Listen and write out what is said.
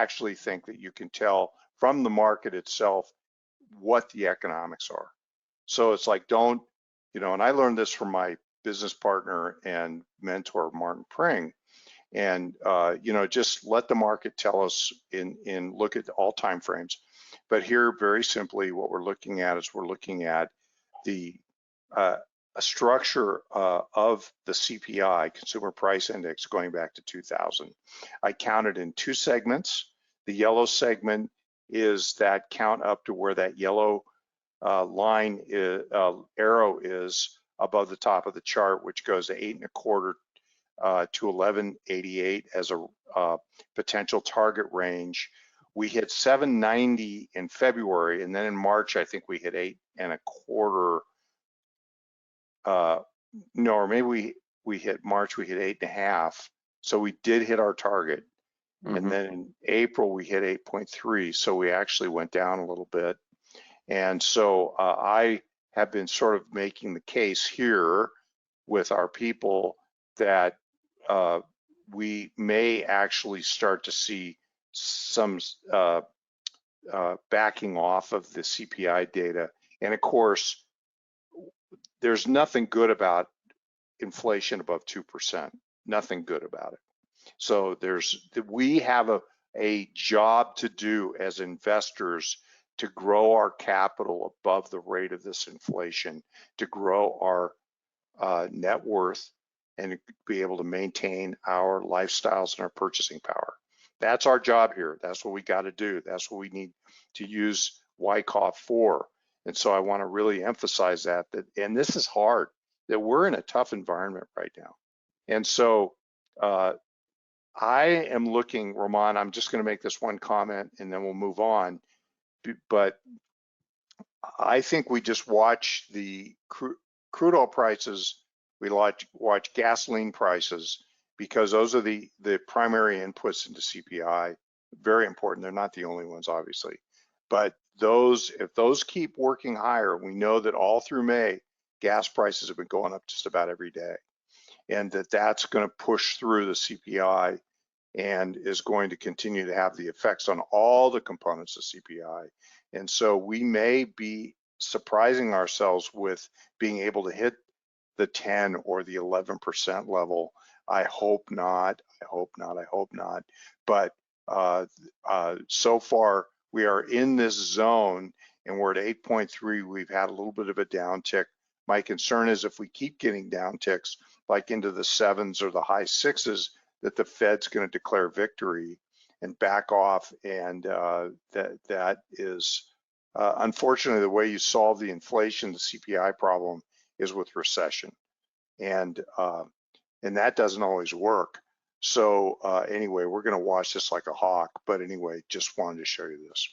actually think that you can tell from the market itself what the economics are. So it's like, don't, and I learned this from my business partner and mentor, Martin Pring. And, just let the market tell us look at all time frames. But here, very simply, what we're looking at is we're looking at the a structure of the CPI, Consumer Price Index, going back to 2000. I counted in two segments. The yellow segment is that count up to where that yellow line arrow is above the top of the chart, which goes to 8.25 to 1188 as a potential target range. We hit 790 in February, and then in March, I think we hit 8.25. No, or maybe we hit March, we hit 8.5. So we did hit our target. And then in April, we hit 8.3. So we actually went down a little bit. And so I have been sort of making the case here with our people that we may actually start to see some backing off of the CPI data. And of course, there's nothing good about inflation above 2%, nothing good about it. So we have a job to do as investors to grow our capital above the rate of this inflation, to grow our net worth and be able to maintain our lifestyles and our purchasing power. That's our job here. That's what we got to do. That's what we need to use Wyckoff for. And so I want to really emphasize that, and this is hard, that we're in a tough environment right now. And so I am looking, Ramon, I'm just going to make this one comment and then we'll move on. But I think we just watch the crude oil prices, we watch gasoline prices, because those are the primary inputs into CPI. Very important. They're not the only ones, obviously. But if those keep working higher, we know that all through May, gas prices have been going up just about every day. And that's going to push through the CPI and is going to continue to have the effects on all the components of CPI. And so we may be surprising ourselves with being able to hit the 10 or the 11% level. I hope not, I hope not, I hope not. But so far, we are in this zone and we're at 8.3. We've had a little bit of a downtick. My concern is if we keep getting downticks like into the 7s or the high 6s, that the Fed's going to declare victory and back off. And that is unfortunately the way you solve the inflation, the CPI problem, is with recession. And that doesn't always work. So anyway, we're going to watch this like a hawk. But anyway, just wanted to show you this.